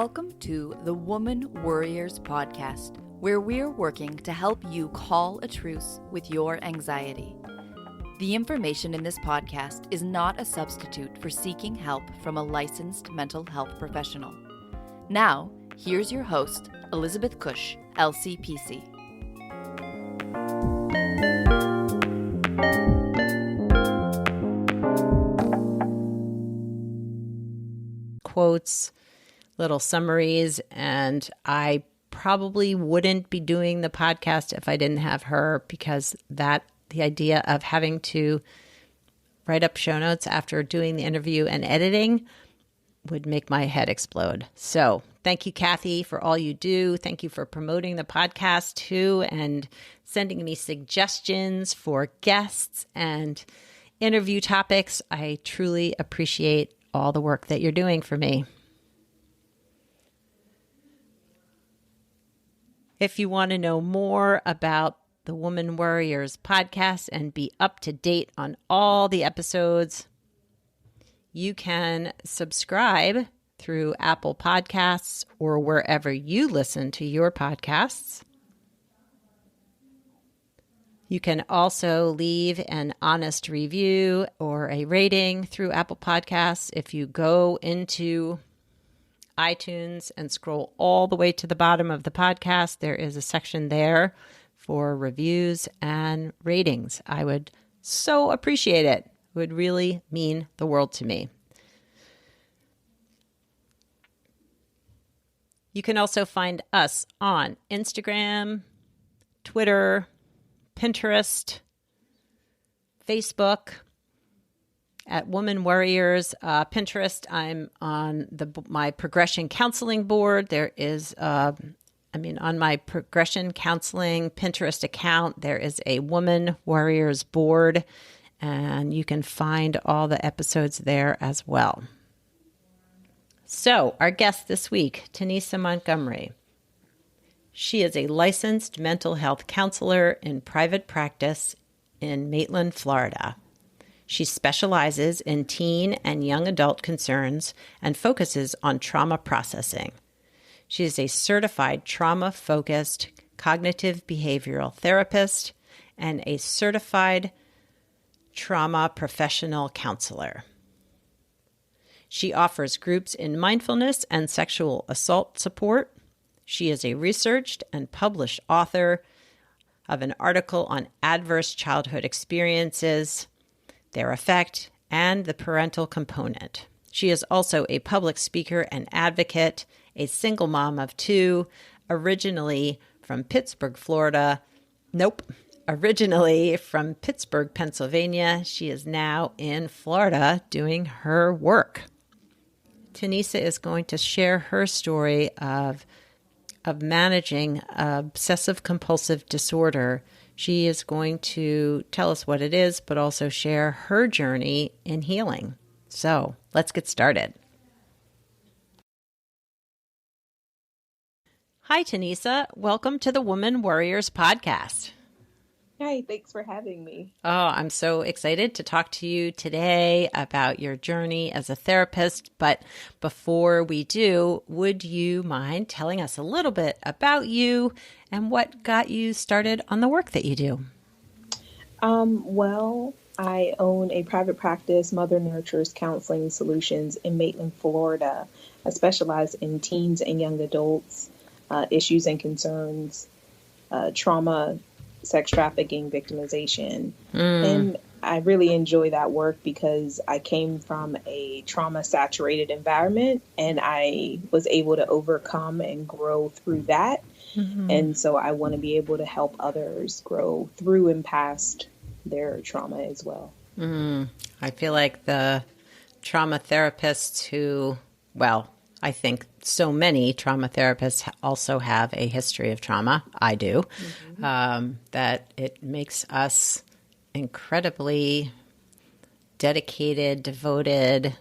Welcome to the Woman Worriers podcast, where we're working to help you call a truce with your anxiety. The information in this podcast is not a substitute for seeking help from a licensed mental health professional. Now, here's your host, Elizabeth Cush, LCPC. Quotes, little summaries, and I probably wouldn't be doing the podcast if I didn't have her, because the idea of having to write up show notes after doing the interview and editing would make my head explode. So thank you, Kathy, for all you do. Thank you for promoting the podcast too and sending me suggestions for guests and interview topics. I truly appreciate all the work that you're doing for me. If you want to know more about the Woman Worriers podcast and be up to date on all the episodes, you can subscribe through Apple Podcasts or wherever you listen to your podcasts. You can also leave an honest review or a rating through Apple Podcasts. If you go into iTunes and scroll all the way to the bottom of the podcast, there is a section there for reviews and ratings. I would so appreciate it. It would really mean the world to me. You can also find us on Instagram, Twitter, Pinterest, Facebook, at Woman Worriers. Pinterest, I'm on my progression counseling board. There is, on my progression counseling Pinterest account, there is a Woman Worriers board, and you can find all the episodes there as well. So, our guest this week, Tenisa Montgomery. She is a licensed mental health counselor in private practice in Maitland, Florida. She specializes in teen and young adult concerns and focuses on trauma processing. She is a certified trauma-focused cognitive behavioral therapist and a certified trauma professional counselor. She offers groups in mindfulness and sexual assault support. She is a researched and published author of an article on adverse childhood experiences, their effect, and the parental component. She is also a public speaker and advocate, a single mom of two, originally from Pittsburgh, Pennsylvania. She is now in Florida doing her work. Tenisa is going to share her story of managing obsessive-compulsive disorder. She is going to tell us what it is, but also share her journey in healing. So let's get started. Hi, Tenisa. Welcome to the Woman Worriers podcast. Hi, thanks for having me. Oh, I'm so excited to talk to you today about your journey as a therapist. But before we do, would you mind telling us a little bit about you and what got you started on the work that you do? Well, I own a private practice, Mother Nurtures Counseling Solutions in Maitland, Florida. I specialize in teens and young adults, issues and concerns, trauma, sex trafficking, victimization. And I really enjoy that work because I came from a trauma-saturated environment and I was able to overcome and grow through that. Mm-hmm. And so I want to be able to help others grow through and past their trauma as well. I feel like the trauma therapists I think so many trauma therapists also have a history of trauma. I do. Mm-hmm. That it makes us incredibly dedicated, devoted,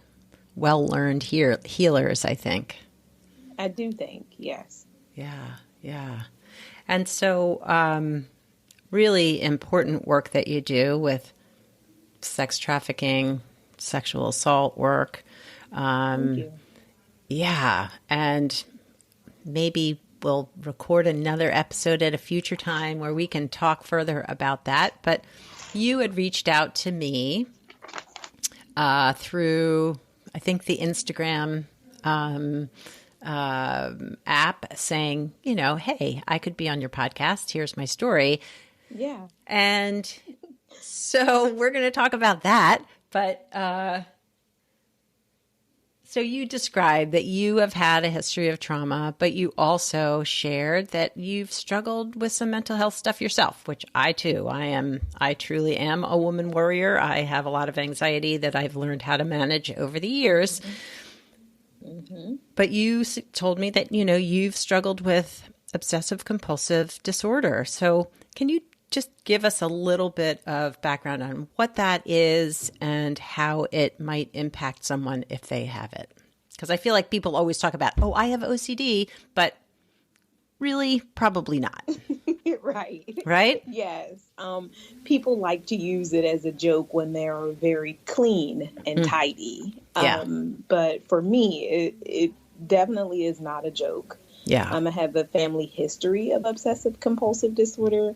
well-learned healers, I think. I do think, yes. Yeah. And so really important work that you do with sex trafficking, sexual assault work. Thank you. Yeah. And maybe we'll record another episode at a future time where we can talk further about that. But you had reached out to me through, I think, the Instagram app saying, hey, I could be on your podcast. Here's my story. Yeah. And so we're going to talk about that. But so you described that you have had a history of trauma, but you also shared that you've struggled with some mental health stuff yourself, which I too. I truly am a woman worrier. I have a lot of anxiety that I've learned how to manage over the years. Mm-hmm. But you told me that, you've struggled with obsessive-compulsive disorder. So can you just give us a little bit of background on what that is and how it might impact someone if they have it? Because I feel like people always talk about, I have OCD, but really probably not. Right. Right? Yes. People like to use it as a joke when they're very clean and tidy. Yeah. But for me, it definitely is not a joke. Yeah. I have a family history of obsessive compulsive disorder.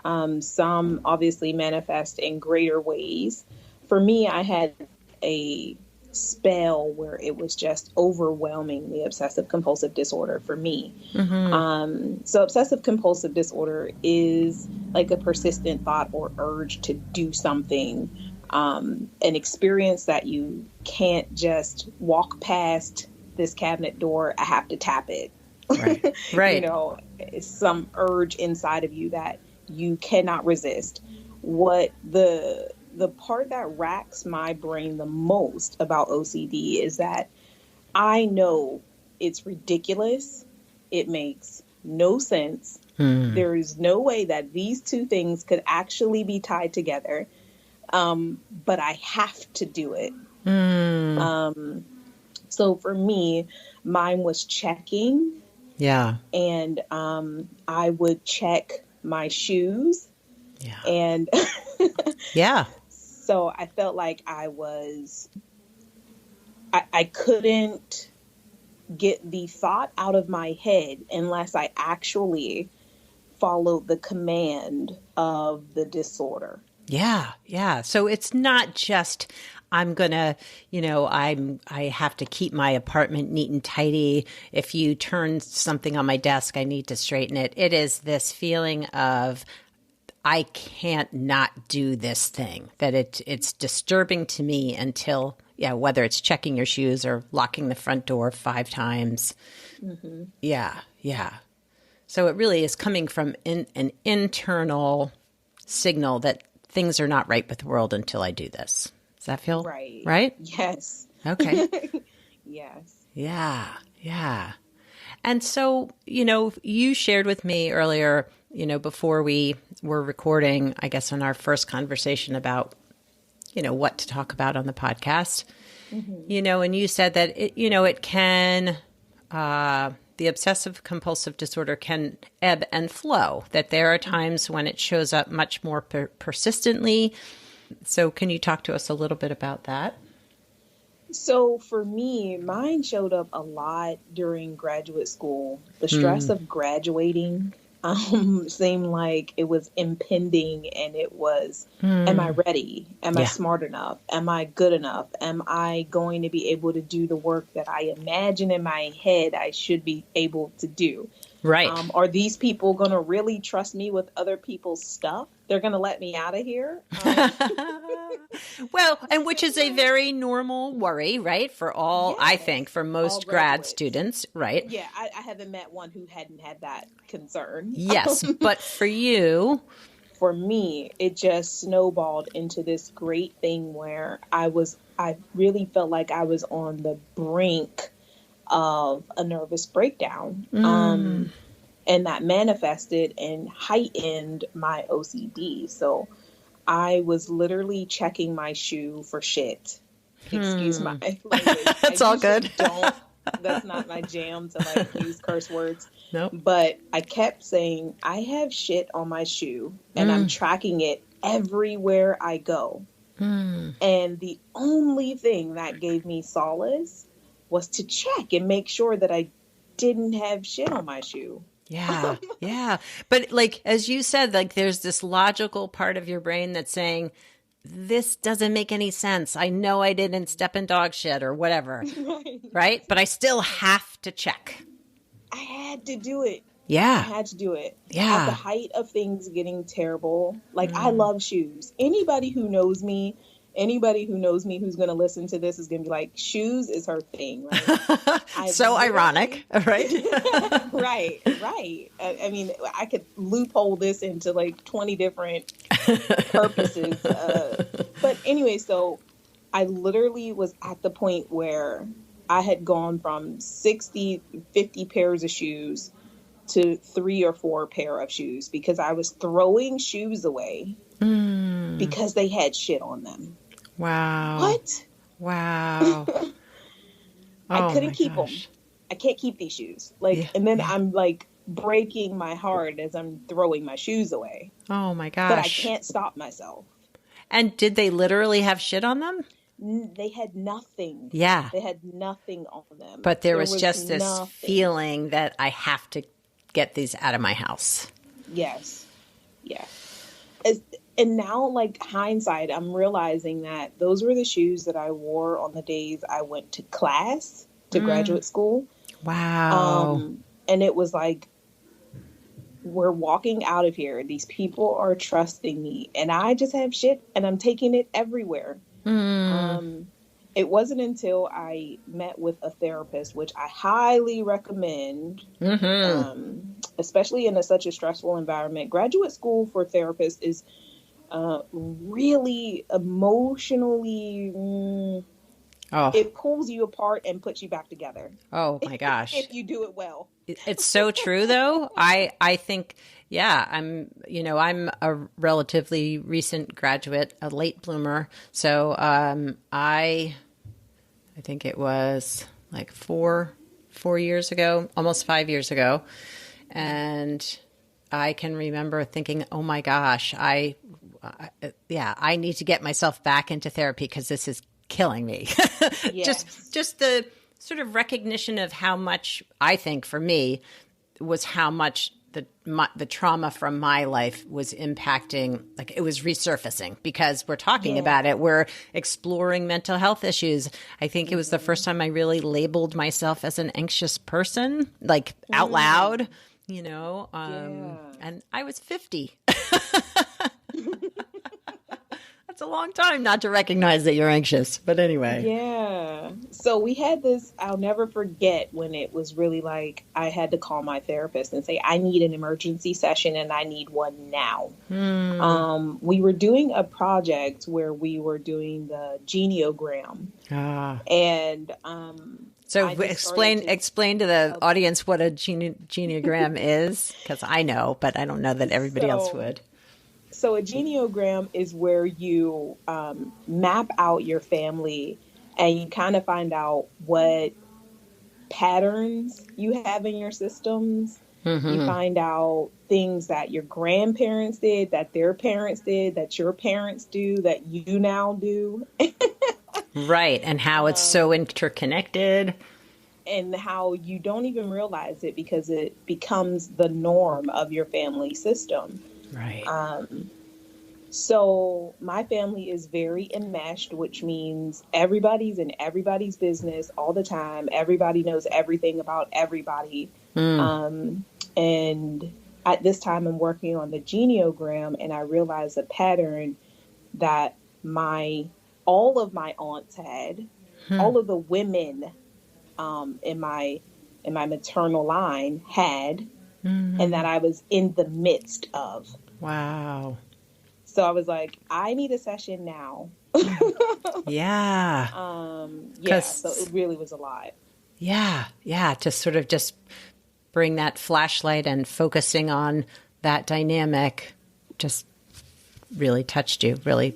Some obviously manifest in greater ways. For me, I had a spell where it was just overwhelming, the obsessive compulsive disorder for me. Mm-hmm. So obsessive compulsive disorder is like a persistent thought or urge to do something, an experience that you can't just walk past this cabinet door. I have to tap it. Right. Right. It's some urge inside of you that you cannot resist. What the part that racks my brain the most about OCD is that I know it's ridiculous. It makes no sense. There is no way that these two things could actually be tied together. But I have to do it. So for me, mine was checking. Yeah. And I would check my shoes. Yeah. And yeah. So I felt like I couldn't get the thought out of my head unless I actually followed the command of the disorder. Yeah. Yeah. So it's not just, I'm going to, I have to keep my apartment neat and tidy. If you turn something on my desk, I need to straighten it. It is this feeling of, I can't not do this thing, that it's disturbing to me until, whether it's checking your shoes or locking the front door 5 times. Mm-hmm. Yeah. Yeah. So it really is coming from an internal signal that things are not right with the world until I do this. Does that feel right? Right? Yes. Okay. Yes. Yeah. Yeah. And so, you shared with me earlier, before we were recording, I guess, on our first conversation about, what to talk about on the podcast, and you said that, it can, the obsessive compulsive disorder can ebb and flow, that there are times when it shows up much more persistently. So can you talk to us a little bit about that? So for me, mine showed up a lot during graduate school. The stress of graduating seemed like it was impending, and it was, am I ready? Am I smart enough? Am I good enough? Am I going to be able to do the work that I imagine in my head I should be able to do? Right. Are these people going to really trust me with other people's stuff? They're going to let me out of here? Well, and which is a very normal worry, right? For all, yes, I think, for most grad students, right? Yeah, I haven't met one who hadn't had that concern. Yes, but for you... For me, it just snowballed into this great thing where I really felt like I was on the brink of a nervous breakdown. And that manifested and heightened my OCD. So I was literally checking my shoe for shit. Excuse my language. That's all good. That's not my jam to use curse words. Nope. But I kept saying, I have shit on my shoe and I'm tracking it everywhere I go. And the only thing that gave me solace was to check and make sure that I didn't have shit on my shoe. Yeah. Yeah. But like, as you said, like there's this logical part of your brain that's saying, this doesn't make any sense. I know I didn't step in dog shit or whatever. Right. But I still have to check. I had to do it. Yeah. I had to do it. Yeah. At the height of things getting terrible. Like, I love shoes. Anybody who knows me who's going to listen to this is going to be like, shoes is her thing. Right? So ironic, right? Right. I mean, I could loophole this into like 20 different purposes. But anyway, so I literally was at the point where I had gone from 50 pairs of shoes to 3 or 4 pair of shoes because I was throwing shoes away because they had shit on them. Wow. What? Wow. I couldn't keep them. I can't keep these shoes. And then I'm like breaking my heart as I'm throwing my shoes away. Oh my gosh. But I can't stop myself. And did they literally have shit on them? They had nothing. Yeah. They had nothing on them. But there was just this feeling that I have to get these out of my house. Yes. Yeah. And now, like, hindsight, I'm realizing that those were the shoes that I wore on the days I went to class, to graduate school. Wow. And it was like, we're walking out of here. These people are trusting me. And I just have shit, and I'm taking it everywhere. It wasn't until I met with a therapist, which I highly recommend, especially in such a stressful environment. Graduate school for therapists is really emotionally, it pulls you apart and puts you back together. Oh my gosh. If you do it well. It's so true though. I think, yeah, I'm a relatively recent graduate, a late bloomer. So, I think it was like 4 years ago, almost 5 years ago. And I can remember thinking, oh my gosh, I need to get myself back into therapy because this is killing me. Yes. Just the sort of recognition of how much, I think for me, was how much the trauma from my life was impacting, like it was resurfacing because we're talking about it. We're exploring mental health issues. I think it was the first time I really labeled myself as an anxious person, like out loud, and I was 50. That's a long time not to recognize that you're anxious. But anyway. Yeah. So we had this, I'll never forget when it was really like I had to call my therapist and say, I need an emergency session and I need one now. We were doing a project where we were doing the geneogram. And so explain to the audience what a geneogram is, because I know, but I don't know that everybody else would. So a geneogram is where you map out your family and you kind of find out what patterns you have in your systems. You find out things that your grandparents did, that their parents did, that your parents do, that you now do. Right. And how it's so interconnected. And how you don't even realize it because it becomes the norm of your family system. Right. So my family is very enmeshed, which means everybody's in everybody's business all the time. Everybody knows everything about everybody. And at this time I'm working on the geneogram and I realized a pattern that all of my aunts had, all of the women in my maternal line had, and that I was in the midst of. Wow. So I was like, I need a session now. Yeah. So it really was a lot. Yeah. Yeah. To sort of just bring that flashlight and focusing on that dynamic just really touched you, really.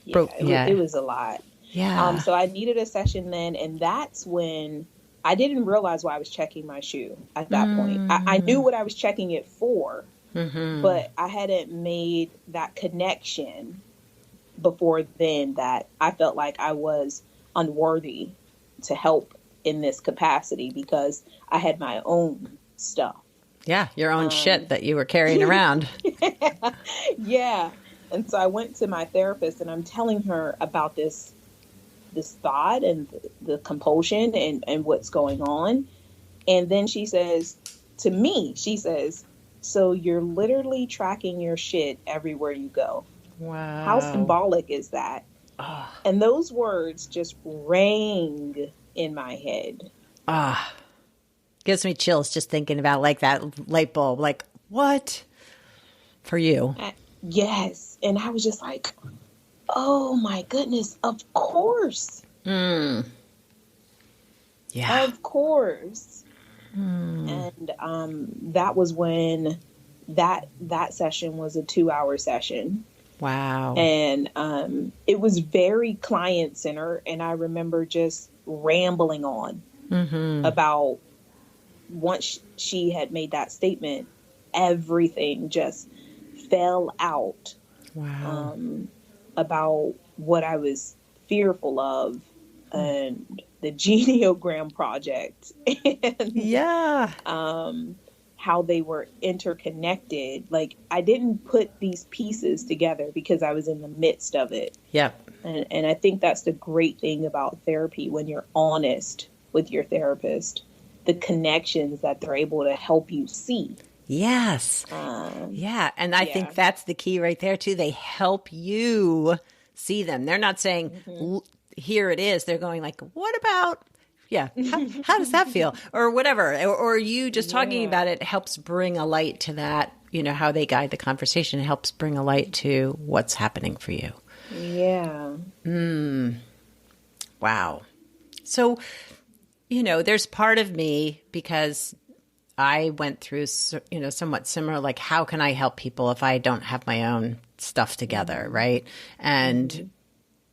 It was a lot. Yeah. So I needed a session then, and that's when I didn't realize why I was checking my shoe at that point. I knew what I was checking it for, but I hadn't made that connection before then that I felt like I was unworthy to help in this capacity because I had my own stuff. Yeah, your own shit that you were carrying around. Yeah. And so I went to my therapist and I'm telling her about this thought and the compulsion and what's going on. And then she says to me, so you're literally tracking your shit everywhere you go. Wow. How symbolic is that? Oh. And those words just rang in my head. Gives me chills just thinking about like that light bulb. Like, what? For you. Yes. And I was just like, oh my goodness, of course. Yeah. Of course. And that was when that session was a 2-hour session. Wow. And it was very client-centered. And I remember just rambling on about once she had made that statement, everything just fell out. Wow. About what I was fearful of and the Geneogram project and Yeah. how they were interconnected. Like I didn't put these pieces together because I was in the midst of it. Yep. And I think that's the great thing about therapy when you're honest with your therapist, the connections that they're able to help you see. Yes. Yeah. And I think that's the key right there too. They help you see them. They're not saying, here it is. They're going like, what about, how does that feel? Or whatever. Or you just talking about it helps bring a light to that, how they guide the conversation. It helps bring a light to what's happening for you. Yeah. Wow. So, there's part of me because I went through, somewhat similar, like, how can I help people if I don't have my own stuff together, right? And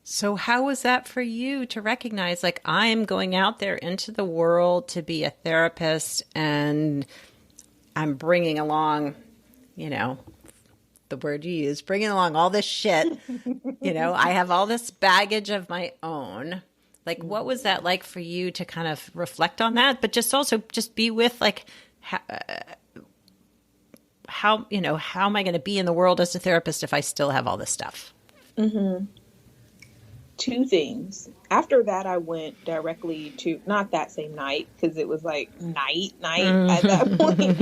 so how was that for you to recognize, like, I'm going out there into the world to be a therapist and I'm bringing along, the word you use, bringing along all this shit, I have all this baggage of my own. Like, what was that like for you to kind of reflect on that, but just also just be with, like, how am I going to be in the world as a therapist if I still have all this stuff? Two things. After that, I went directly to, not that same night, because it was like night at that point.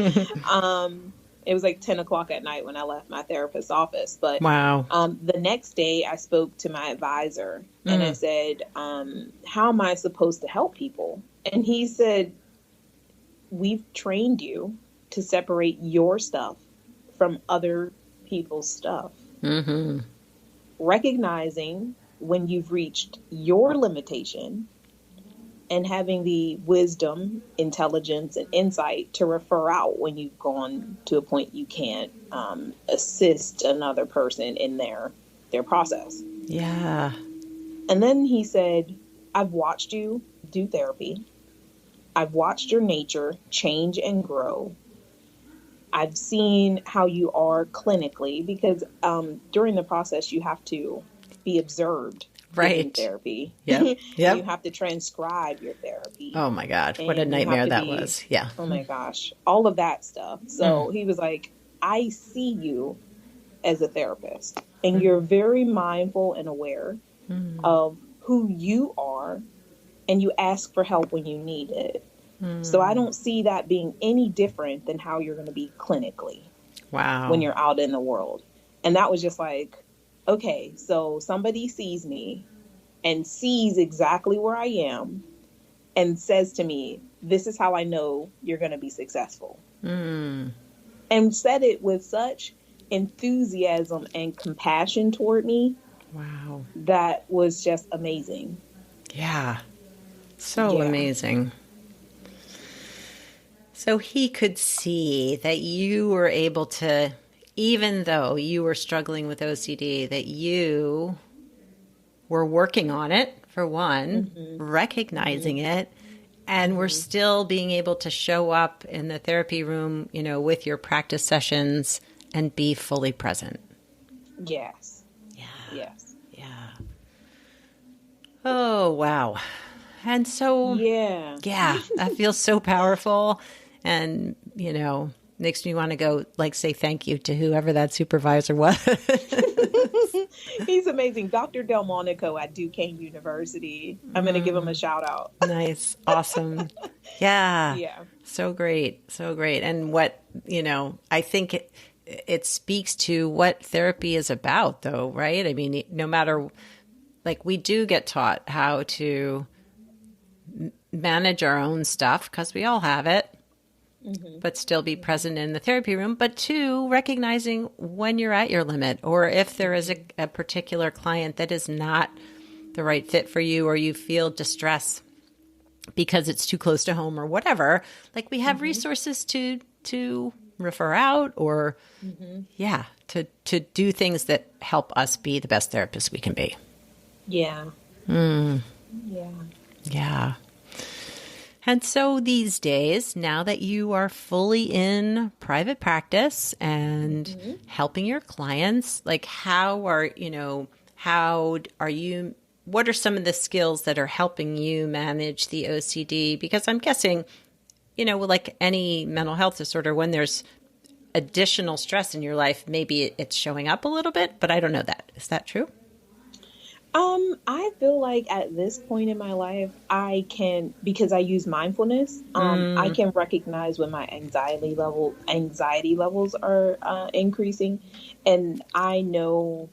It was like 10 o'clock at night when I left my therapist's office. But the next day I spoke to my advisor and I said, how am I supposed to help people? And he said, we've trained you to separate your stuff from other people's stuff. Recognizing when you've reached your limitation and having the wisdom, intelligence, and insight to refer out when you've gone to a point you can't assist another person in their process. Yeah. And then he said, I've watched you do therapy. I've watched your nature change and grow. I've seen how you are clinically, because during the process, you have to be observed in therapy. Yep. You have to transcribe your therapy. Oh my God. What a nightmare that was. Yeah. Oh my gosh. All of that stuff. So he was like, I see you as a therapist and you're very mindful and aware of who you are and you ask for help when you need it. So I don't see that being any different than how you're going to be clinically. Wow. When you're out in the world. And that was just like, okay, so somebody sees me and sees exactly where I am and says to me, this is how I know you're going to be successful. And said it with such enthusiasm and compassion toward me. Wow. That was just amazing. Yeah. So amazing. So he could see that you were able to, even though you were struggling with OCD, that you were working on it, for one, recognizing it, and were still being able to show up in the therapy room, with your practice sessions and be fully present. Yes. Yeah. Yes. Yeah. Oh, wow. And so, Yeah. yeah, that feels so powerful. And, makes me want to go say thank you to whoever that supervisor was. He's amazing. Dr. Delmonico at Duquesne University. I'm going to give him a shout out. Nice. Awesome. Yeah. Yeah. So great. So great. And what, I think it speaks to what therapy is about, though, right? I mean, no matter, we do get taught how to manage our own stuff because we all have it. Mm-hmm. But still be present in the therapy room. But two, recognizing when you're at your limit, or if there is a particular client that is not the right fit for you, or you feel distress because it's too close to home or whatever, we have resources to refer out or, to do things that help us be the best therapists we can be. Yeah. Mm. Yeah. Yeah. And so these days, now that you are fully in private practice and helping your clients, how are you, what are some of the skills that are helping you manage the OCD? Because I'm guessing, like any mental health disorder, when there's additional stress in your life, maybe it's showing up a little bit, but I don't know that. Is that true? I feel like at this point in my life, I can, because I use mindfulness, I can recognize when my anxiety levels are increasing. And I know,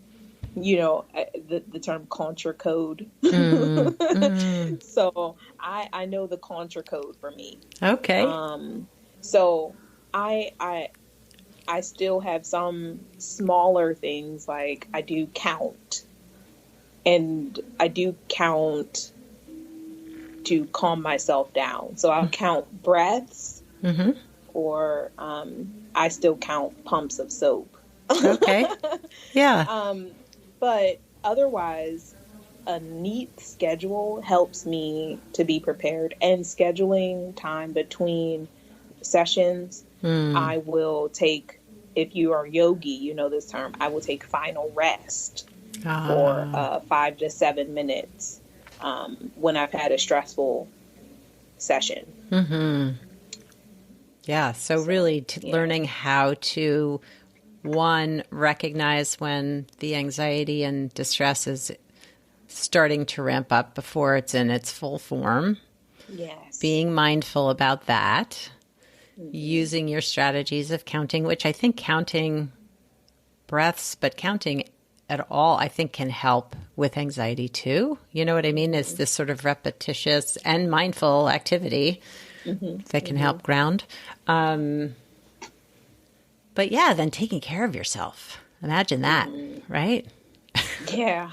the term contra code. So I know the contra code for me. Okay. So I still have some smaller things, like I do count. And I do count to calm myself down. So I'll count breaths, or I still count pumps of soap. Okay. Yeah. But otherwise, a neat schedule helps me to be prepared. And scheduling time between sessions, I will take, if you are yogi, you know this term, I will take final rest. For 5 to 7 minutes when I've had a stressful session. Mm-hmm. Yeah. So really learning how to, one, recognize when the anxiety and distress is starting to ramp up before it's in its full form. Yes. Being mindful about that. Using your strategies of counting, which I think counting breaths, but counting at all, I think can help with anxiety too. You know what I mean? It's this sort of repetitious and mindful activity that can help ground. But yeah, then taking care of yourself. Imagine that, right? Yeah.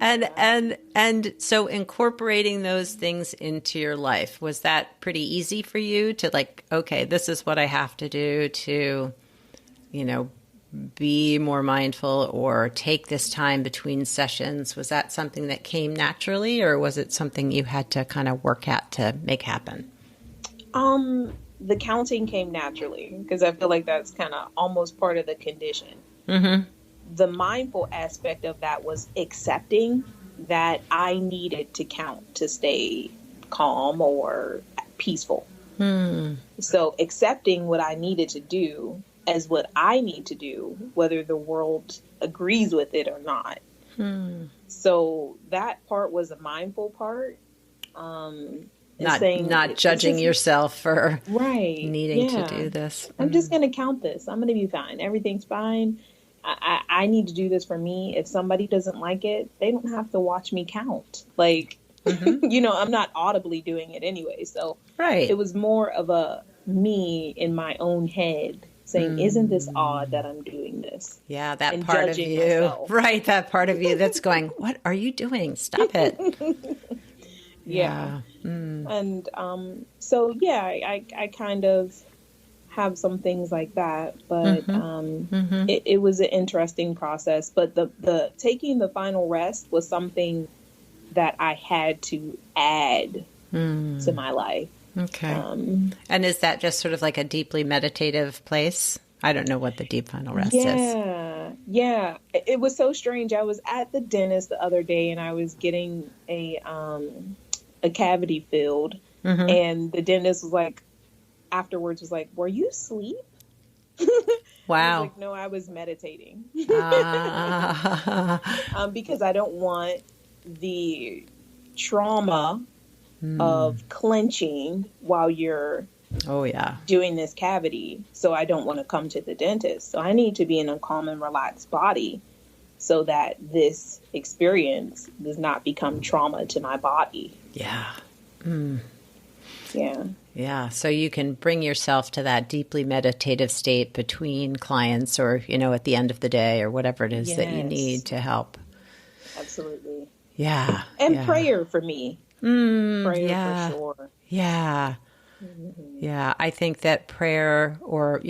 And so incorporating those things into your life, was that pretty easy for you to okay, this is what I have to do to, be more mindful or take this time between sessions? Was that something that came naturally, or was it something you had to kind of work at to make happen? The counting came naturally because I feel like that's kind of almost part of the condition. Mm-hmm. The mindful aspect of that was accepting that I needed to count to stay calm or peaceful. So accepting what I needed to do as what I need to do, whether the world agrees with it or not. So that part was a mindful part. Not judging yourself for needing to do this. I'm just going to count this. I'm going to be fine. Everything's fine. I need to do this for me. If somebody doesn't like it, they don't have to watch me count. I'm not audibly doing it anyway. So it was more of a me in my own head saying, isn't this odd that I'm doing this? Yeah, that part of you. Myself. Right, that part of you that's going, what are you doing? Stop it. Yeah. And I kind of have some things like that, but it was an interesting process. But the taking the final rest was something that I had to add to my life. Okay. And is that just sort of like a deeply meditative place? I don't know what the deep final rest is. Yeah, it was so strange. I was at the dentist the other day and I was getting a cavity filled, Mm-hmm. and the dentist was like, afterwards was like, "Were you asleep?" I was Wow. like, "No, I was meditating." Ah. Because I don't want the trauma Hmm. of clenching while you're Oh, yeah. doing this cavity. So I don't want to come to the dentist. So I need to be in a calm and relaxed body so that this experience does not become trauma to my body. Yeah. Yeah. Yeah. So you can bring yourself to that deeply meditative state between clients or, at the end of the day or whatever it is that you Yes. need to help. Absolutely. Yeah. And Yeah. prayer for me. Prayer for Yeah. sure. Yeah. Mm-hmm. Yeah. I think that prayer or,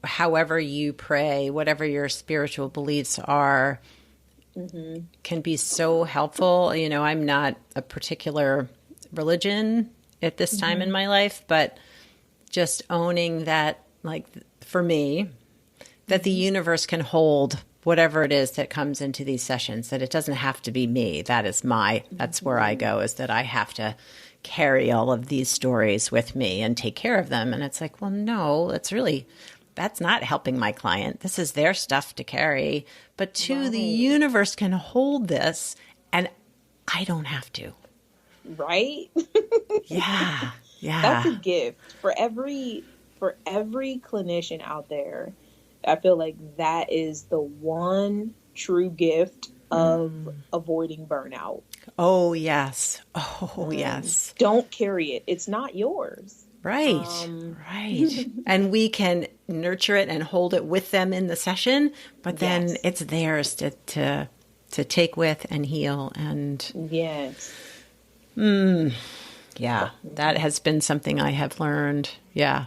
however you pray, whatever your spiritual beliefs are, Mm-hmm. can be so helpful. I'm not a particular religion at this time in Mm-hmm. my life, but just owning that, like for me, that the Mm-hmm. universe can hold whatever it is that comes into these sessions, that it doesn't have to be me. That's where I go, is that I have to carry all of these stories with me and take care of them. And it's like, well, no, that's not helping my client. This is their stuff to carry. But the Right. universe can hold this and I don't have to. Right? Yeah. That's a Yeah. gift for every clinician out there. I feel like that is the one true gift of avoiding burnout. Oh, yes. Oh, yes. Don't carry it. It's not yours. Right. Um, Right. And we can nurture it and hold it with them in the session, but then yes. it's theirs to take with and heal. And Yes. yeah, that has been something I have learned. Yeah.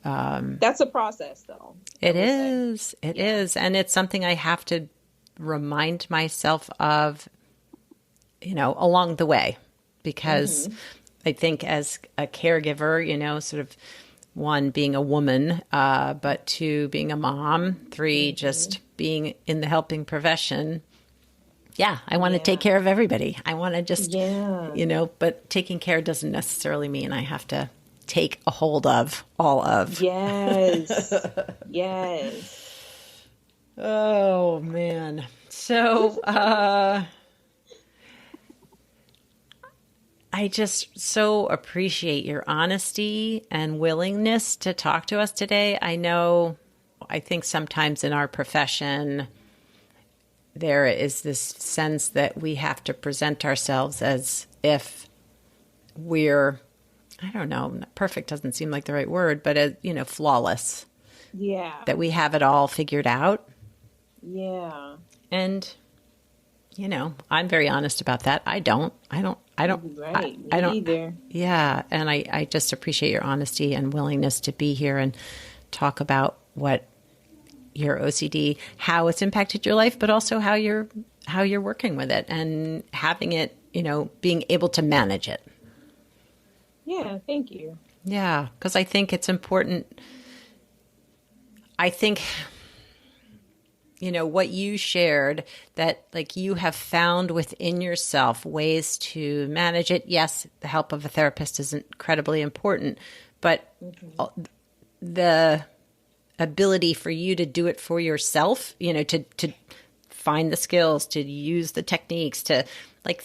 That's a process though. I It will say. is. It Yeah. is. And it's something I have to remind myself of, along the way, because Mm-hmm. I think as a caregiver, sort of one, being a woman, but two, being a mom, three, Mm-hmm. just being in the helping profession. Yeah, I want to take Yeah. care of everybody. I want to just, Yeah. but taking care doesn't necessarily mean I have to take a hold of all of. Yes. Yes. Oh, man. So, I just so appreciate your honesty and willingness to talk to us today. I think sometimes in our profession, there is this sense that we have to present ourselves as if we're, I don't know, perfect doesn't seem like the right word, but as, flawless, Yeah. that we have it all figured out. Yeah. And, I'm very honest about that. I don't. Right. Me I don't. either. Yeah. And I just appreciate your honesty and willingness to be here and talk about what your OCD, how it's impacted your life, but also how you're working with it and having it, being able to manage it. Yeah. Thank you. Yeah. Because I think it's important. I think, what you shared, that like you have found within yourself ways to manage it. Yes, the help of a therapist is incredibly important, but the ability for you to do it for yourself, to find the skills, to use the techniques, to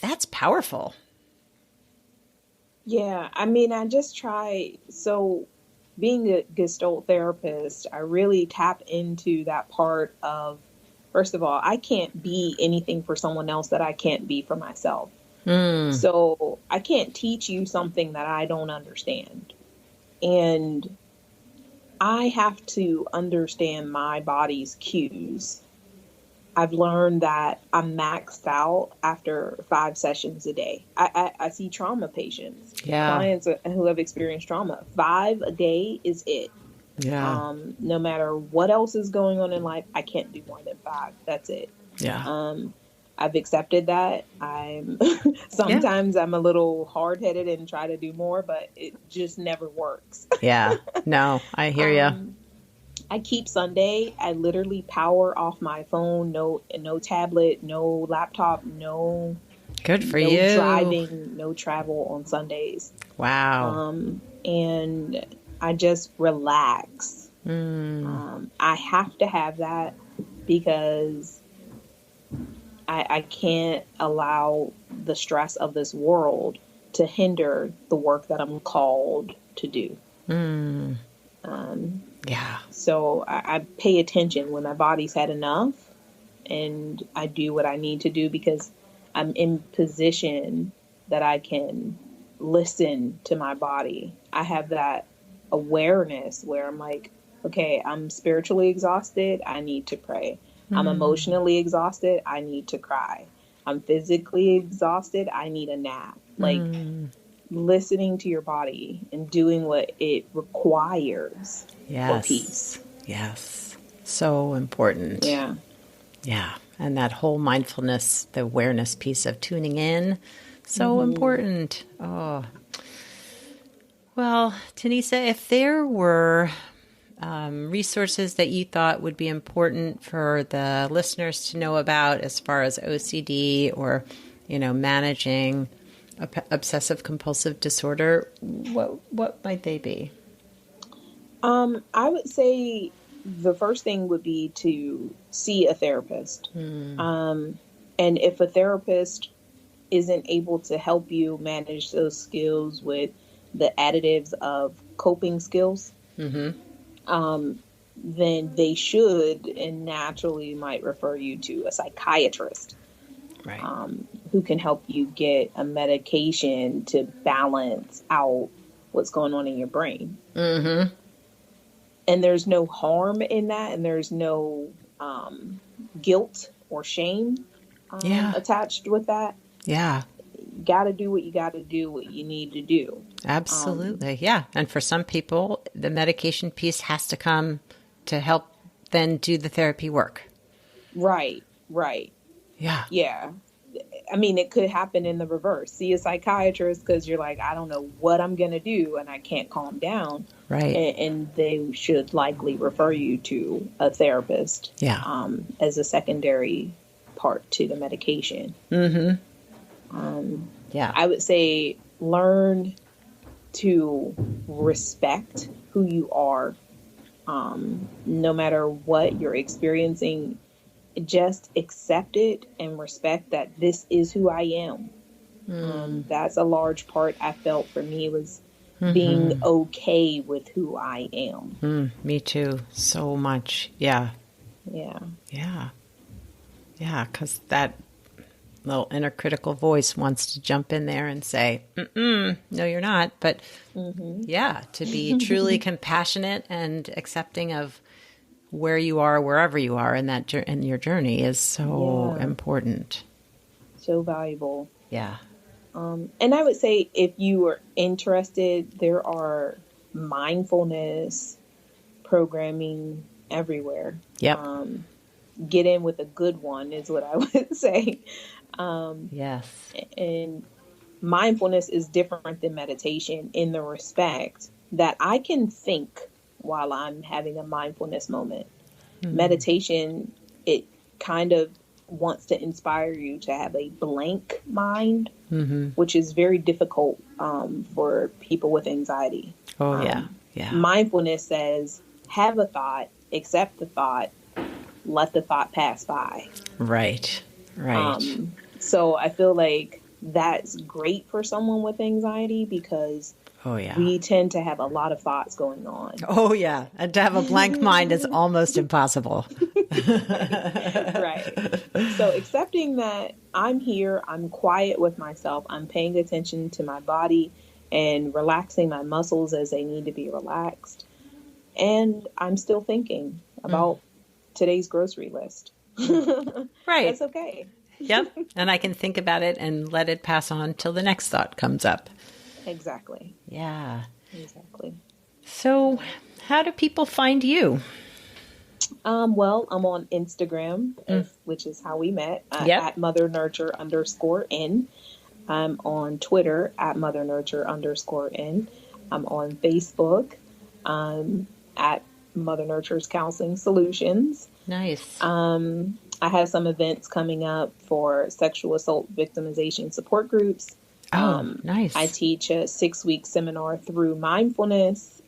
that's powerful. Yeah. I mean, I just try. So being a Gestalt therapist, I really tap into that part of, first of all, I can't be anything for someone else that I can't be for myself. So I can't teach you something that I don't understand. And I have to understand my body's cues. I've learned that I'm maxed out after 5 sessions a day. I see trauma patients, Yeah. clients who have experienced trauma. 5 a day is it. Yeah. No matter what else is going on in life, I can't do more than 5. That's it. Yeah. I've accepted that. Sometimes I'm a little hard headed and try to do more, but it just never works. Yeah. No, I hear you. I keep Sunday. I literally power off my phone. No tablet, no laptop, Good for no you. driving, no travel on Sundays. Wow. And I just relax. I have to have that because I can't allow the stress of this world to hinder the work that I'm called to do. Yeah. So I pay attention when my body's had enough, and I do what I need to do because I'm in position that I can listen to my body. I have that awareness where I'm like, okay, I'm spiritually exhausted. I need to pray. I'm emotionally exhausted. I need to cry. I'm physically exhausted. I need a nap. Like listening to your body and doing what it requires for peace. Yes. So important. Yeah. Yeah. And that whole mindfulness, the awareness piece of tuning in, so important. Oh. Well, Tenisa, if there were resources that you thought would be important for the listeners to know about as far as OCD or, managing obsessive compulsive disorder, what might they be? I would say the first thing would be to see a therapist. And if a therapist isn't able to help you manage those skills with the additives of coping skills, then they should and naturally might refer you to a psychiatrist. Right. Who can help you get a medication to balance out what's going on in your brain. And there's no harm in that, and there's no guilt or shame attached with that. Yeah. You got to do what you got to do, what you need to do. Absolutely. Yeah. And for some people, the medication piece has to come to help then do the therapy work. Right. Yeah. Yeah. I mean, it could happen in the reverse. See a psychiatrist because you're like, I don't know what I'm going to do and I can't calm down. Right. And they should likely refer you to a therapist as a secondary part to the medication. Yeah. I would say learn to respect who you are, no matter what you're experiencing. Just accept it and respect that this is who I am. That's a large part I felt for me was being okay with who I am. Me too. So much. Yeah. Yeah. Yeah. Yeah. Because that little inner critical voice wants to jump in there and say, no, you're not. But yeah, to be truly compassionate and accepting of where you are, wherever you are in that in your journey is so important. So valuable. Yeah. And I would say if you are interested, there are mindfulness programming everywhere. Yep. Get in with a good one is what I would say. Yes. And mindfulness is different than meditation in the respect that I can think while I'm having a mindfulness moment. Meditation, it kind of wants to inspire you to have a blank mind, which is very difficult for people with anxiety. Oh, yeah. Mindfulness says, have a thought, accept the thought, let the thought pass by. Right. So I feel like that's great for someone with anxiety because we tend to have a lot of thoughts going on. Oh, yeah. And to have a blank mind is almost impossible. Right. So accepting that I'm here, I'm quiet with myself, I'm paying attention to my body and relaxing my muscles as they need to be relaxed. And I'm still thinking about today's grocery list. Right. That's okay. Yep. And I can think about it and let it pass on till the next thought comes up. Exactly. Yeah. Exactly. So how do people find you? Well, I'm on Instagram, which is how we met, at mothernurture_n. I'm on Twitter at mothernurture_n. I'm on Facebook at Mother Nurture's Counseling Solutions. Nice. I have some events coming up for sexual assault victimization support groups. Nice. I teach a 6-week seminar through mindfulness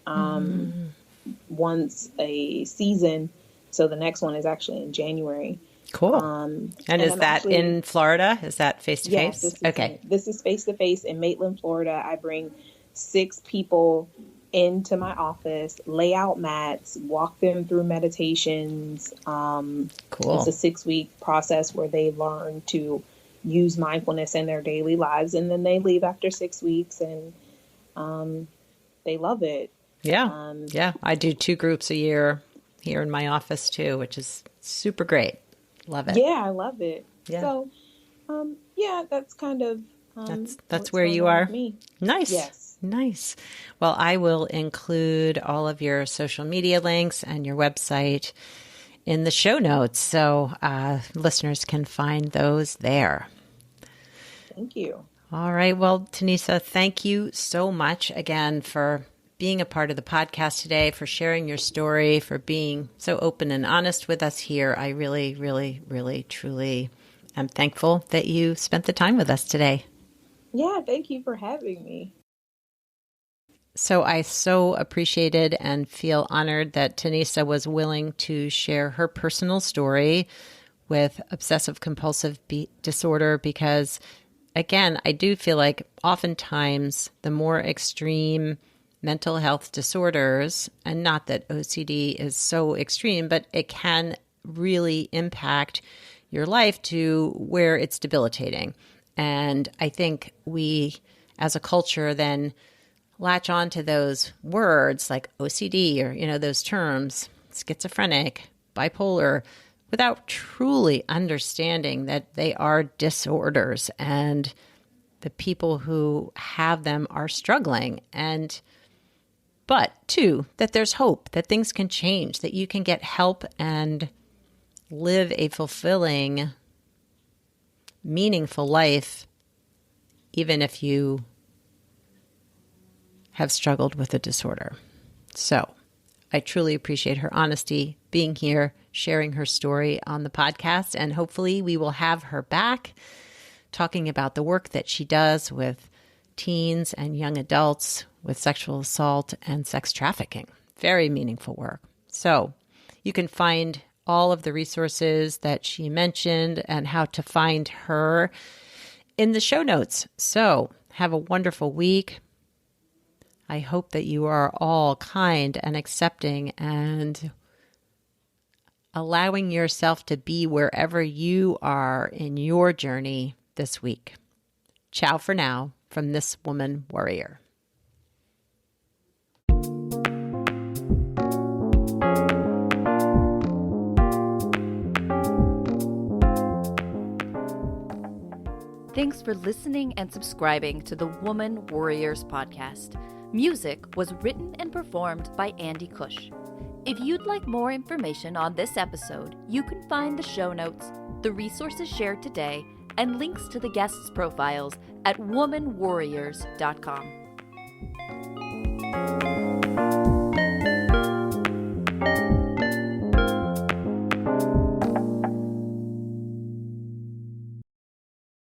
once a season. So the next one is actually in January. Cool. And is that in Florida? Is that face-to-face? Yes. Okay. This is face-to-face in Maitland, Florida. I bring 6 people into my office, lay out mats, walk them through meditations. Cool. It's a 6-week process where they learn to use mindfulness in their daily lives, and then they leave after 6 weeks, and they love it. Yeah. Yeah. I do 2 groups a year here in my office too, which is super great. Love it. Yeah, I love it. Yeah. So, that's kind of that's where you are. Me. Nice. Yes. Nice. Well, I will include all of your social media links and your website in the show notes, so listeners can find those there. Thank you. All right. Well, Tenisa, thank you so much again for being a part of the podcast today, for sharing your story, for being so open and honest with us here. I really, really, really, truly am thankful that you spent the time with us today. Yeah, thank you for having me. So I so appreciated and feel honored that Tenisa was willing to share her personal story with obsessive-compulsive disorder because, again, I do feel like oftentimes the more extreme mental health disorders, and not that OCD is so extreme, but it can really impact your life to where it's debilitating. And I think we, as a culture, then latch on to those words like OCD or, those terms, schizophrenic, bipolar, without truly understanding that they are disorders and the people who have them are struggling. But two, that there's hope, that things can change, that you can get help and live a fulfilling, meaningful life, even if you have struggled with a disorder. So I truly appreciate her honesty, being here, sharing her story on the podcast, and hopefully we will have her back talking about the work that she does with teens and young adults with sexual assault and sex trafficking. Very meaningful work. So you can find all of the resources that she mentioned and how to find her in the show notes. So have a wonderful week. I hope that you are all kind and accepting and allowing yourself to be wherever you are in your journey this week. Ciao for now from this Woman Worrier. Thanks for listening and subscribing to the Woman Worriers podcast. Music was written and performed by Andy Cush. If you'd like more information on this episode, you can find the show notes, the resources shared today, and links to the guests' profiles at womanworriers.com.